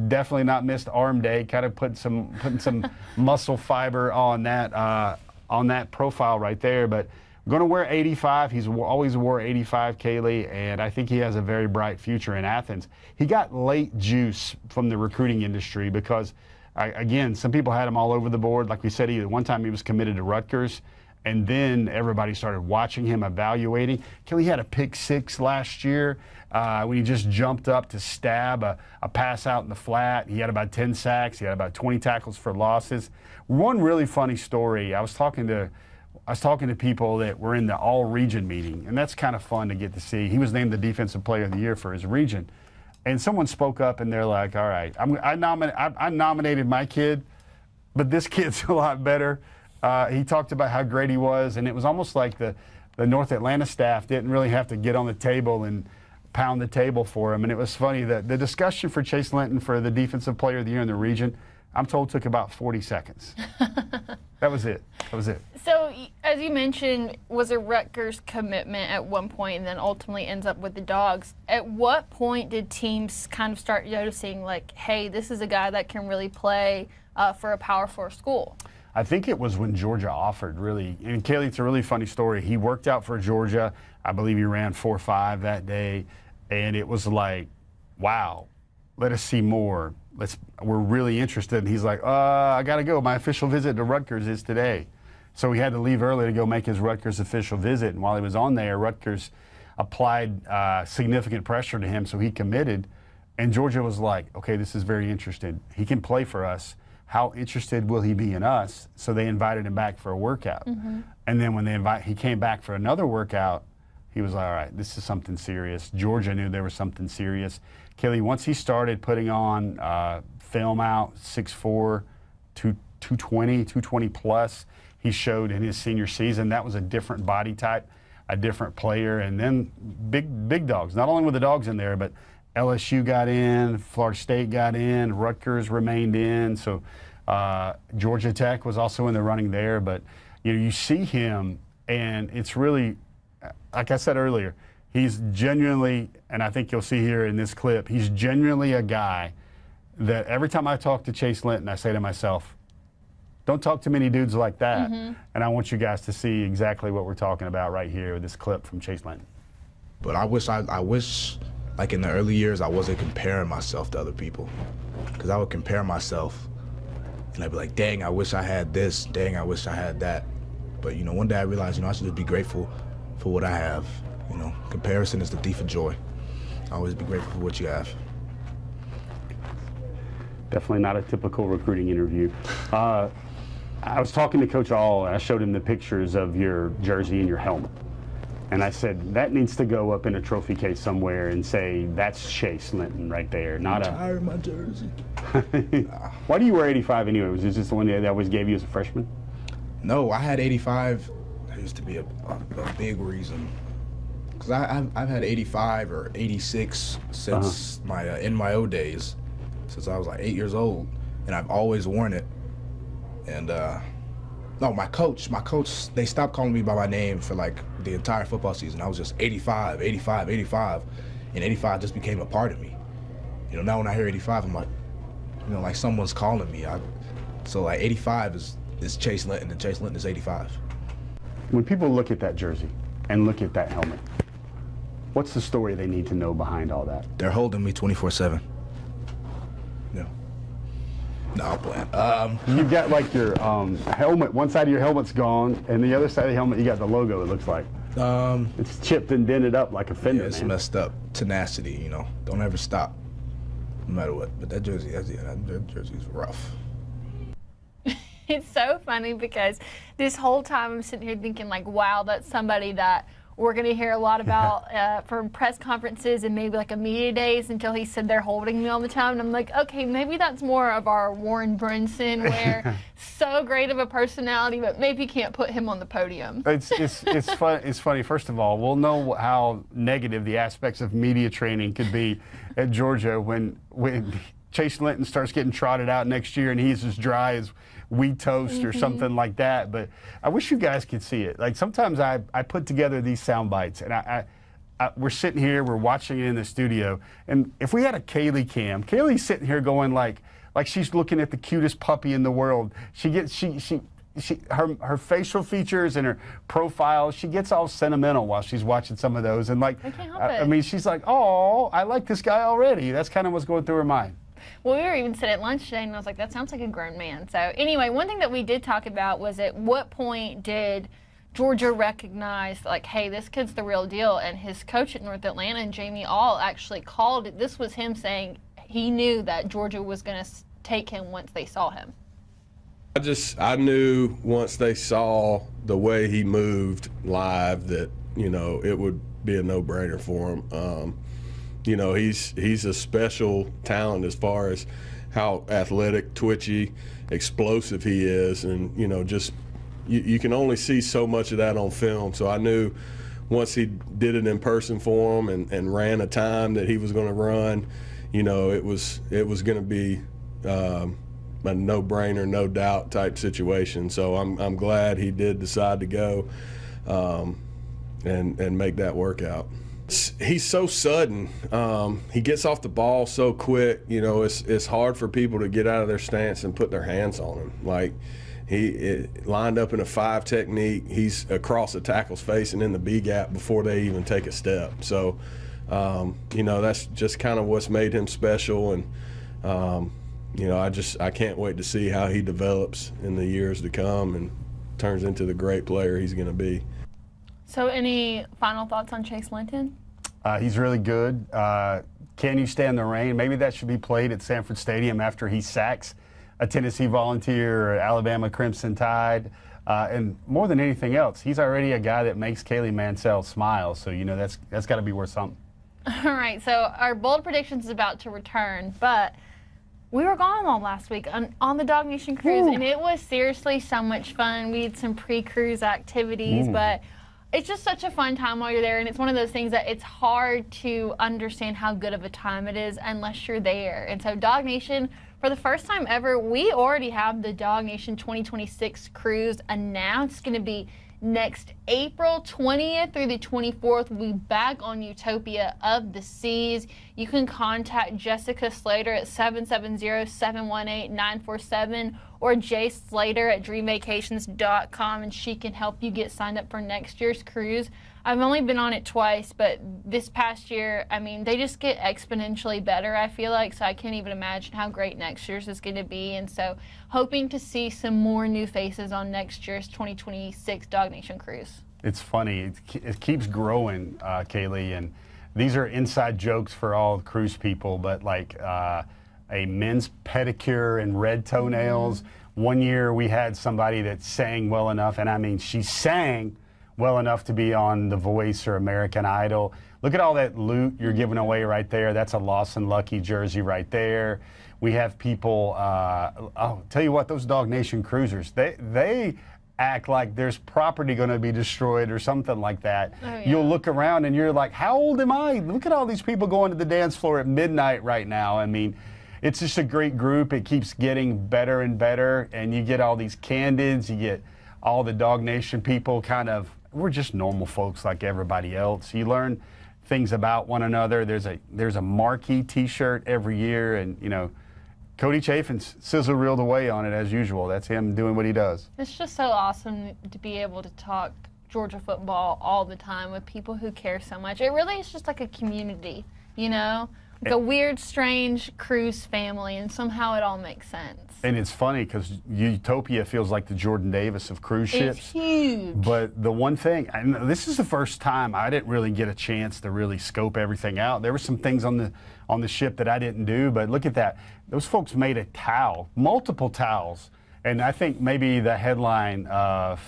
definitely not missed arm day, kind of putting some muscle fiber on that profile right there. But going to wear 85. He's always wore 85, Kaylee, and I think he has a very bright future in Athens. He got late juice from the recruiting industry because, again, some people had him all over the board. Like we said, one time he was committed to Rutgers, and then everybody started watching him, evaluating. Kaylee had a pick 6 last year when he just jumped up to stab a pass out in the flat. He had about 10 sacks. He had about 20 tackles for losses. One really funny story, I was talking to people that were in the all-region meeting, and that's kind of fun to get to see. He was named the Defensive Player of the Year for his region. And someone spoke up, and they're like, all right, I nominated my kid, but this kid's a lot better. He talked about how great he was, and it was almost like the North Atlanta staff didn't really have to get on the table and pound the table for him. And it was funny that the discussion for Chase Linton for the Defensive Player of the Year in the region, I'm told, took about 40 seconds. That was it.
So, as you mentioned, was a Rutgers commitment at one point and then ultimately ends up with the Dawgs. At what point did teams kind of start noticing, like, hey, this is a guy that can really play for a Power 4 school?
I think it was when Georgia offered, really. And Kaylee, it's a really funny story. He worked out for Georgia. I believe he ran 4.5 that day. And it was like, wow, let us see more. We're really interested. And he's like, I got to go. My official visit to Rutgers is today. So he had to leave early to go make his Rutgers official visit. And while he was on there, Rutgers applied significant pressure to him, so he committed. And Georgia was like, okay, this is very interesting. He can play for us. How interested will he be in us? So they invited him back for a workout. Mm-hmm. And then when he came back for another workout, he was like, all right, this is something serious. Georgia knew there was something serious. Kaylee, once he started putting on film out, 6'4", 220 plus, he showed in his senior season that was a different body type, a different player. And then big dogs, not only with the Dogs in there, but LSU got in, Florida State got in, Rutgers remained in. So Georgia Tech was also in the running there. But you see him, and it's really, like I said earlier, he's genuinely, and I think you'll see here in this clip, he's genuinely a guy that every time I talk to Chase Linton, I say to myself, don't talk to many dudes like that. Mm-hmm. And I want you guys to see exactly what we're talking about right here with this clip from Chase Linton.
But I wish, like in the early years, I wasn't comparing myself to other people. Because I would compare myself, and I'd be like, dang, I wish I had this. Dang, I wish I had that. But, one day I realized, I should just be grateful for what I have. Comparison is the thief of joy. Always be grateful for what you have.
Definitely not a typical recruiting interview. I was talking to Coach All, and I showed him the pictures of your jersey and your helmet. And I said, that needs to go up in a trophy case somewhere and say, that's Chase Linton right there, not
I'm tired of my jersey.
Why do you wear 85 anyway? Was this just the one they always gave you as a freshman?
No, I had 85. That used to be a big reason. Because I've had 85 or 86 since my NYO days, since I was like 8 years old. And I've always worn it. And no, my coach, they stopped calling me by my name for like the entire football season. I was just 85, 85, 85. And 85 just became a part of me. Now when I hear 85, I'm like, like someone's calling me. So like 85 is Chase Linton, and Chase Linton is 85.
When people look at that jersey and look at that helmet, what's the story they need to know behind all that?
They're holding me 24/7. No, I'm playing.
You've got like your helmet, one side of your helmet's gone, and the other side of the helmet, you got the logo, it looks like. It's chipped and dented up like a fender,
yeah, it's
man.
messed up. Tenacity, don't ever stop. no matter what. But that jersey, that jersey's rough.
It's so funny because this whole time I'm sitting here thinking like, wow, that's somebody that we're going to hear a lot about from press conferences and maybe like a media days until he said they're holding me all the time. And I'm like, okay, maybe that's more of our Warren Brunson where so great of a personality, but maybe can't put him on the podium.
It's fun. It's funny. First of all, we'll know how negative the aspects of media training could be at Georgia when Chase Linton starts getting trotted out next year and he's as dry as wheat toast or something like that. But I wish you guys could see it. Like sometimes I put together these sound bites and we're sitting here, we're watching it in the studio, and if we had a Kaylee cam, Kaylee's sitting here going like she's looking at the cutest puppy in the world. Her facial features and her profile, she gets all sentimental while she's watching some of those, and like
I can't help it.
I mean, she's like, oh, I like this guy already. That's kind of what's going through her mind.
Well, we were even sitting at lunch today, and I was like, that sounds like a grown man. So anyway, one thing that we did talk about was at what point did Georgia recognize, like, hey, this kid's the real deal? And his coach at North Atlanta, and Jamie All, actually called it. This was him saying he knew that Georgia was going to take him once they saw him.
I knew once they saw the way he moved live that, you know, it would be a no-brainer for him. You know, he's a special talent as far as how athletic, twitchy, explosive he is, and you know, just you can only see so much of that on film. So I knew once he did it in person for him and ran a time that he was going to run, you know, it was going to be a no-brainer, no doubt type situation. So I'm glad he did decide to go and make that workout. He's so sudden. He gets off the ball so quick. You know, it's hard for people to get out of their stance and put their hands on him. Like he lined up in a 5 technique. He's across the tackle's face and in the B gap before they even take a step. So, you know, that's just kind of what's made him special. And you know, I can't wait to see how he develops in the years to come and turns into the great player he's going to be. So
any final thoughts on Chase Linton?
He's really good. Can you stand the rain? Maybe that should be played at Sanford Stadium after he sacks a Tennessee Volunteer or Alabama Crimson Tide. And more than anything else, he's already a guy that makes Kaylee Mansell smile. So, you know, that's got to be worth something.
All right, so our bold predictions is about to return, but we were gone all last week on the Dog Nation cruise, and it was seriously so much fun. We had some pre-cruise activities, but it's just such a fun time while you're there, and it's one of those things that it's hard to understand how good of a time it is unless you're there. And so Dog Nation, for the first time ever, we already have the Dog Nation 2026 cruise announced. It's going to be next April 20th through the 24th. We'll be back on Utopia of the Seas. You can contact Jessica Slater at 770-718-947 or Jay Slater at dreamvacations.com, and she can help you get signed up for next year's cruise. I've only been on it twice, but this past year, I mean, they just get exponentially better, I feel like, so I can't even imagine how great next year's is going to be. And so hoping to see some more new faces on next year's 2026 Dog Nation cruise.
It's funny. It keeps growing, Kaylee, and these are inside jokes for all cruise people, but like a men's pedicure and red toenails. One year we had somebody that sang well enough, and I mean, she sang well enough to be on The Voice or American Idol. Look at all that loot you're giving away right there. That's a Lawson Lucky jersey right there. We have people, tell you what, those Dog Nation cruisers, they act like there's property going to be destroyed or something like that. Oh, yeah. You'll look around and you're like, how old am I? Look at all these people going to the dance floor at midnight right now. I mean, it's just a great group. It keeps getting better and better, and you get all these candids, you get all the Dog Nation people we're just normal folks like everybody else. You learn things about one another. There's a marquee T-shirt every year, and you know, Cody Chafin's sizzle reeled away on it as usual. That's him doing what he does. It's
just so awesome to be able to talk Georgia football all the time with people who care so much. It really is just like a community, you know. Like a weird, strange cruise family, and somehow it all makes sense.
And it's funny because Utopia feels like the Jordan Davis of cruise ships.
It's huge.
But the one thing, and this is the first time I didn't really get a chance to really scope everything out. There were some things on the ship that I didn't do, but look at that. Those folks made a towel, multiple towels. And I think maybe the headline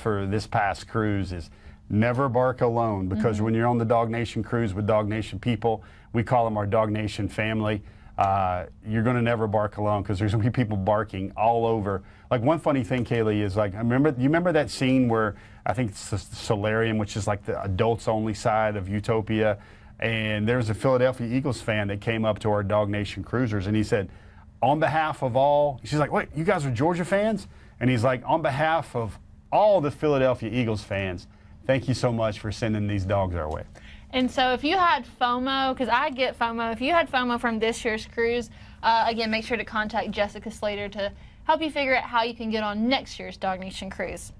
for this past cruise is never bark alone, because when you're on the Dog Nation cruise with Dog Nation people, we call them our Dog Nation family. You're going to never bark alone, because there's going to be people barking all over. Like, one funny thing, Kaylee, is like, you remember that scene where I think it's the solarium, which is like the adults only side of Utopia, and there's a Philadelphia Eagles fan that came up to our Dog Nation cruisers, and he said, on behalf of all, she's like, wait, you guys are Georgia fans? And he's like, on behalf of all the Philadelphia Eagles fans, thank you so much for sending these dogs our way.
And so if you had FOMO, because I get FOMO, if you had FOMO from this year's cruise, again, make sure to contact Jessica Slater to help you figure out how you can get on next year's Dog Nation cruise.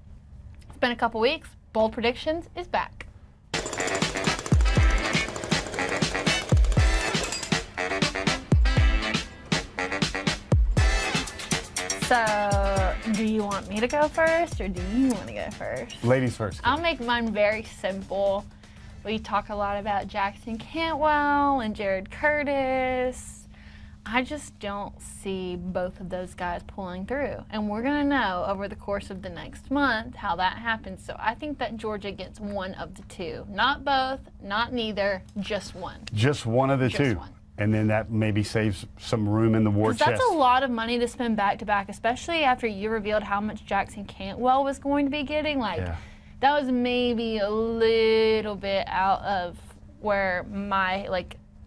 It's been a couple weeks. Bold Predictions is back. So, do you want me to go first, or do you want to go first?
Ladies first.
I'll make mine very simple. We talk a lot about Jackson Cantwell and Jared Curtis. I just don't see both of those guys pulling through. And we're going to know over the course of the next month how that happens. So I think that Georgia gets one of the two. Not both, not neither, just one.
Just one of the two.
One.
And then that maybe saves some room in the war chest.
That's a lot of money to spend back-to-back, especially after you revealed how much Jackson Cantwell was going to be getting. That was maybe a little bit out of where my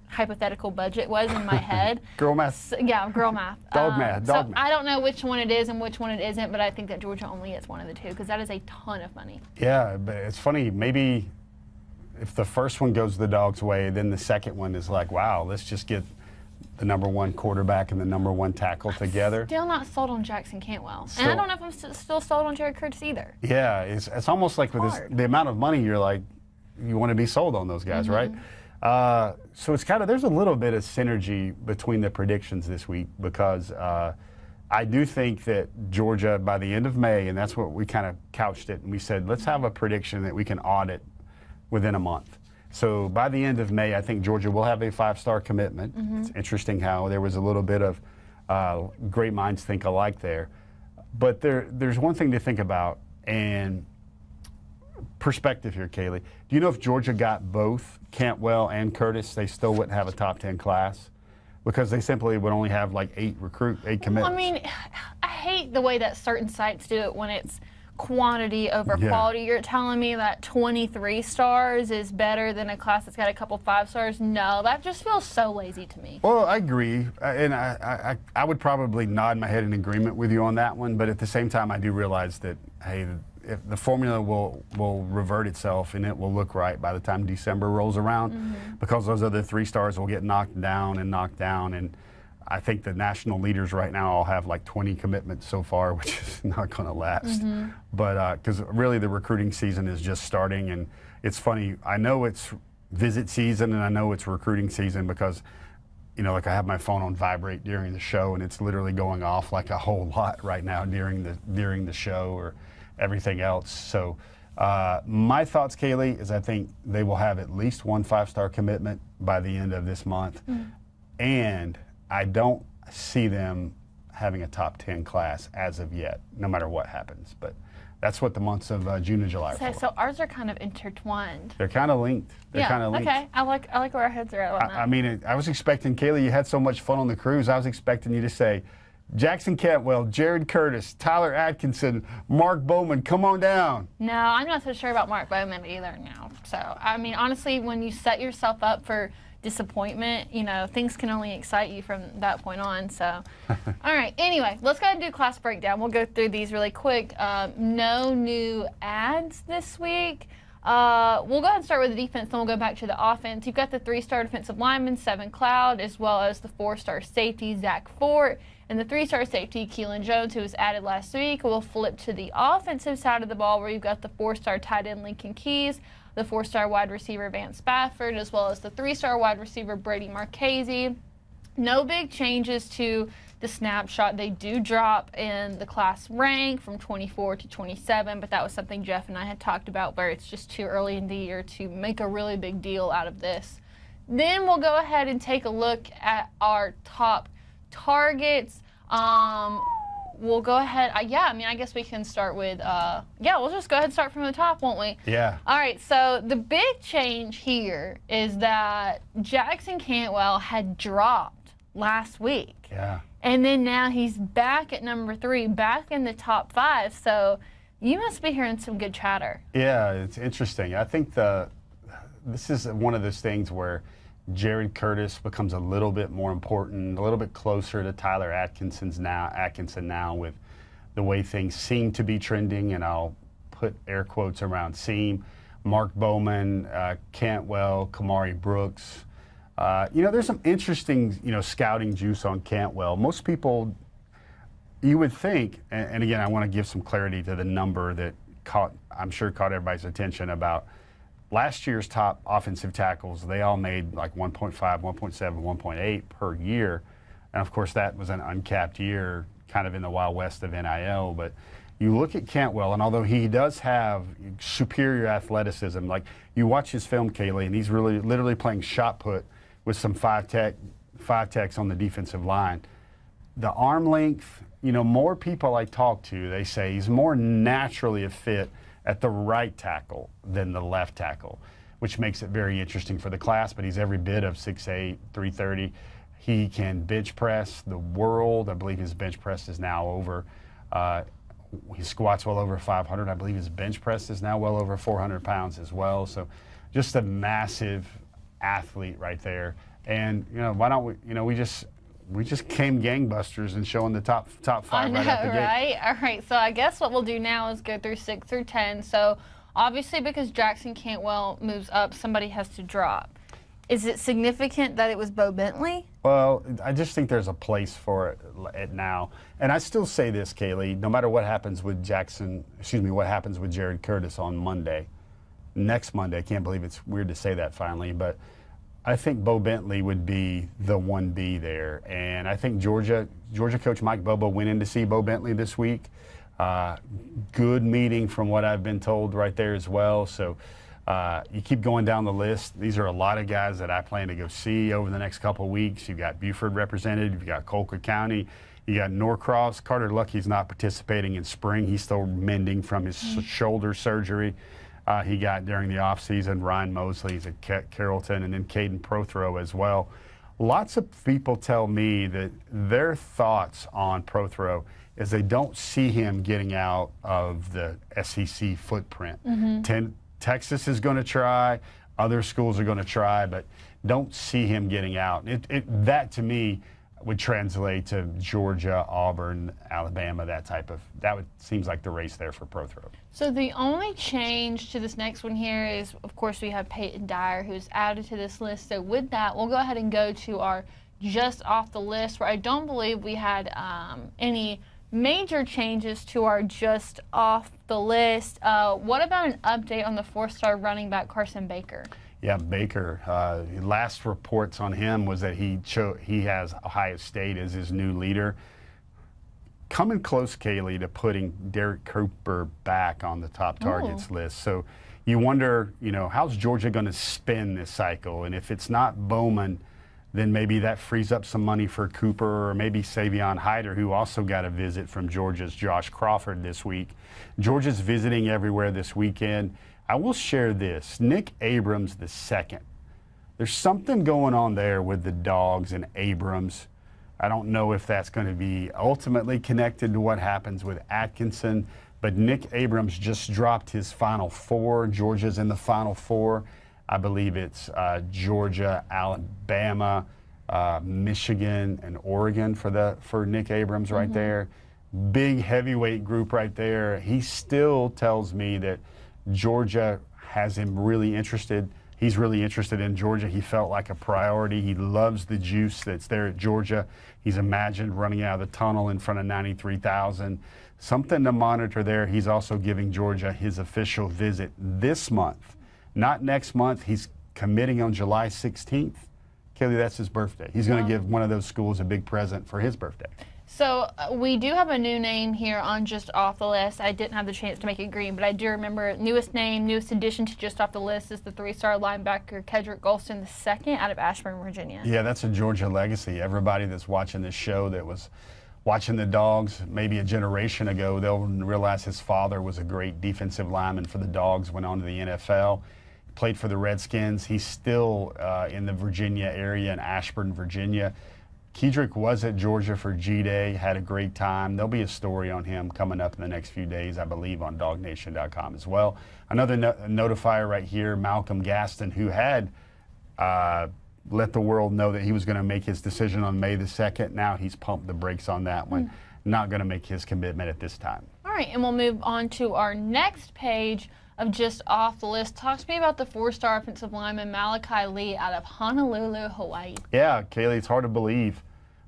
hypothetical budget was in my head.
Girl math.
So, yeah, girl math.
Dog math.
So I don't know which one it is and which one it isn't, but I think that Georgia only gets one of the two, because that is a ton of money.
Yeah, but it's funny. Maybe if the first one goes the Dogs' way, then the second one is like, wow, let's just get the number one quarterback and the number one tackle together.
Still not sold on Jackson Cantwell. And I don't know if I'm still sold on Jared Curtis either.
Yeah, it's almost like with the amount of money, you're like, you want to be sold on those guys, right? So it's there's a little bit of synergy between the predictions this week, because I do think that Georgia, by the end of May, and that's what we kind of couched it, and we said, let's have a prediction that we can audit within a month. So by the end of May, I think Georgia will have a 5-star commitment. It's interesting how there was a little bit of great minds think alike there. But there's one thing to think about, and perspective here, Kaylee. Do you know if Georgia got both Cantwell and Curtis, they still wouldn't have a top 10 class? Because they simply would only have like 8 commitments.
Well, I mean, I hate the way that certain sites do it when it's quantity over quality. You're telling me that 23 stars is better than a class that's got a couple 5 stars? No, that just feels so lazy to me.
Well, I agree, and I would probably nod my head in agreement with you on that one, but at the same time, I do realize that, hey, if the formula will revert itself and it will look right by the time December rolls around, because those other 3 stars will get knocked down, and I think the national leaders right now all have like 20 commitments so far, which is not going to last. But because really the recruiting season is just starting, and it's funny. I know it's visit season and I know it's recruiting season because, I have my phone on vibrate during the show, and it's literally going off like a whole lot right now during the show or everything else. So my thoughts, Kaylee, is I think they will have at least one 5-star commitment by the end of this month, and I don't see them having a top 10 class as of yet, no matter what happens. But that's what the months of June and July are for.
So ours are kind of intertwined.
They're kind of linked.
Okay. I like where our heads are at on that.
I mean, I was expecting, Kaylee, you had so much fun on the cruise, I was expecting you to say, Jackson Cantwell, Jared Curtis, Tyler Atkinson, Mark Bowman, come on down.
No, I'm not so sure about Mark Bowman either now. So, I mean, honestly, when you set yourself up for disappointment, things can only excite you from that point on. So, all right. Anyway, let's go ahead and do class breakdown. We'll go through these really quick. No new ads this week. We'll go ahead and start with the defense, then we'll go back to the offense. You've got the 3-star defensive lineman, Seven Cloud, as well as the 4-star safety, Zach Fort, and the 3-star safety, Keelan Jones, who was added last week. We'll flip to the offensive side of the ball, where you've got the 4-star tight end, Lincoln Keys, the 4-star wide receiver, Vance Spafford, as well as the 3-star wide receiver, Brady Marchese. No big changes to the snapshot. They do drop in the class rank from 24 to 27, but that was something Jeff and I had talked about where it's just too early in the year to make a really big deal out of this. Then we'll go ahead and take a look at our top targets. We'll go ahead. I guess we can start with, we'll just go ahead and start from the top, won't we?
Yeah.
All right, so the big change here is that Jackson Cantwell had dropped last week.
Yeah.
And then now he's back at number 3, back in the top 5. So you must be hearing some good chatter.
Yeah, it's interesting. I think this is one of those things where Jared Curtis becomes a little bit more important, a little bit closer to Tyler Atkinson now with the way things seem to be trending, and I'll put air quotes around seem. Mark Bowman, Cantwell, Kamari Brooks. There's some interesting, scouting juice on Cantwell. Most people, you would think, and again, I want to give some clarity to the number that I'm sure caught everybody's attention about last year's top offensive tackles. They all made like 1.5, 1.7, 1.8 per year. And of course, that was an uncapped year, kind of in the Wild West of NIL. But you look at Cantwell, and although he does have superior athleticism, like you watch his film, Kaylee, and he's really literally playing shot put with some five techs on the defensive line. The arm length, more people I talk to, they say he's more naturally a fit at the right tackle than the left tackle, which makes it very interesting for the class, but he's every bit of 6'8", 330. He can bench press the world. I believe his bench press is now over, he squats well over 500. I believe his bench press is now well over 400 pounds as well. So just a massive athlete right there. And, why don't we just came gangbusters and showing the top 5
I know,
right out the gate.
right? All right, so I guess what we'll do now is go through 6 through 10. So obviously because Jackson Cantwell moves up, somebody has to drop. Is it significant that it was Bo Bentley?
Well, I just think there's a place for it now. And I still say this, Kaylee, no matter what happens with what happens with Jared Curtis on Monday, next Monday, I can't believe it's weird to say that finally, but I think Bo Bentley would be the 1B there. And I think Georgia coach Mike Bobo went in to see Bo Bentley this week. Good meeting from what I've been told right there as well. So you keep going down the list. These are a lot of guys that I plan to go see over the next couple of weeks. You've got Buford represented. You've got Colquitt County. You got Norcross. Carter Lucky's not participating in spring. He's still mending from his shoulder surgery. He got during the offseason. Ryan Mosley's at Carrollton, and then Caden Prothrow as well. Lots of people tell me that their thoughts on Prothrow is they don't see him getting out of the SEC footprint. Texas is going to try, other schools are going to try, but don't see him getting out. That to me would translate to Georgia, Auburn, Alabama, seems like the race there for Prothrow.
So the only change to this next one here is, of course, we have Peyton Dyer, who's added to this list. So with that, we'll go ahead and go to our just off the list, where I don't believe we had any major changes to our just off the list. What about an update on the 4-star running back Carson Baker?
Yeah, Baker. Last reports on him was that he has Ohio State as his new leader. Coming close, Kaylee, to putting Derek Cooper back on the top targets list. So you wonder, how's Georgia going to spin this cycle? And if it's not Bowman, then maybe that frees up some money for Cooper, or maybe Savion Hyder, who also got a visit from Georgia's Josh Crawford this week. Georgia's visiting everywhere this weekend. I will share this. Nick Abrams II. There's something going on there with the Dawgs and Abrams. I don't know if that's going to be ultimately connected to what happens with Atkinson, but Nick Abrams just dropped his Final Four. Georgia's in the Final Four. I believe it's Georgia, Alabama, Michigan, and Oregon for Nick Abrams right there. Big heavyweight group right there. He still tells me that Georgia has him really interested. He's really interested in Georgia. He felt like a priority. He loves the juice that's there at Georgia. He's imagined running out of the tunnel in front of 93,000. Something to monitor there. He's also giving Georgia his official visit this month. Not next month. He's committing on July 16th Kaylee, that's his birthday. He's going to give one of those schools a big present for his birthday.
So we do have a new name here on Just Off the List. I didn't have the chance to make it green, but I do remember newest name, newest addition to Just Off the List is the 3-star linebacker Kedrick Golston II out of Ashburn, Virginia.
Yeah, that's a Georgia legacy. Everybody that's watching this show that was watching the Dawgs maybe a generation ago, they'll realize his father was a great defensive lineman for the Dawgs, went on to the NFL, played for the Redskins. He's still in the Virginia area, in Ashburn, Virginia. Kedrick was at Georgia for G-Day, had a great time. There'll be a story on him coming up in the next few days, I believe, on DawgNation.com as well. Another notifier right here, Malcolm Gaston, who had let the world know that he was going to make his decision on May the 2nd. Now he's pumped the brakes on that one. Not going to make his commitment at this time.
All right, and we'll move on to our next page of Just Off the List. Talk to me about the 4-star offensive lineman Malachi Lee out of Honolulu, Hawaii.
Yeah, Kaylee, it's hard to believe.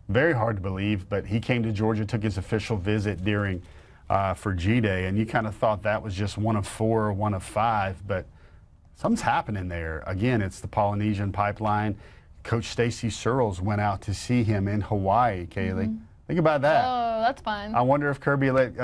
Very hard to believe, but he came to Georgia, took his official visit during for G-Day, and you kind of thought that was just one of 4 or one of 5, but something's happening there. Again, it's the Polynesian pipeline. Coach Stacy Searles went out to see him in Hawaii, Kaylee. Think about that.
Oh, that's fun.
I wonder if Kirby let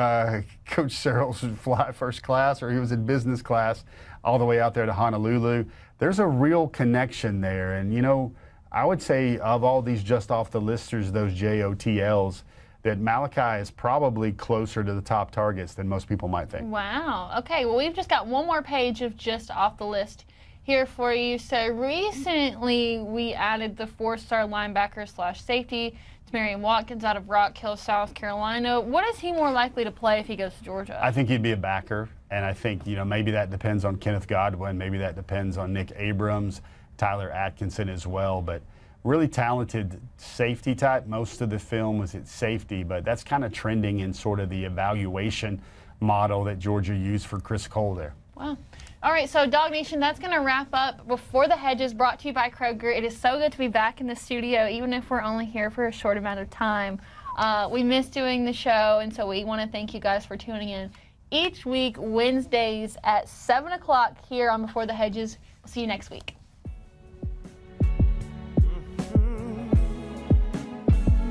Coach Searles fly first class, or he was in business class all the way out there to Honolulu. There's a real connection there. And, you know, I would say of all these Just Off the Listers, those JOTLs, that Malachi is probably closer to the top targets than most people might think.
Wow. Okay, well, we've just got one more page of Just Off the List here for you. So recently we added the 4-star linebacker / safety, Marion Watkins out of Rock Hill, South Carolina. What is he more likely to play if he goes to Georgia?
I think he'd be a backer, and I think, you know, maybe that depends on Kenneth Godwin, maybe that depends on Nick Abrams, Tyler Atkinson as well, but really talented safety type. Most of the film was at safety, but that's kind of trending in sort of the evaluation model that Georgia used for Chris Cole there.
Wow. All right, so Dawg Nation, that's going to wrap up Before the Hedges, brought to you by Kroger. It is so good to be back in the studio, even if we're only here for a short amount of time. We miss doing the show, and so we want to thank you guys for tuning in each week, Wednesdays at 7 o'clock here on Before the Hedges. We'll see you next week.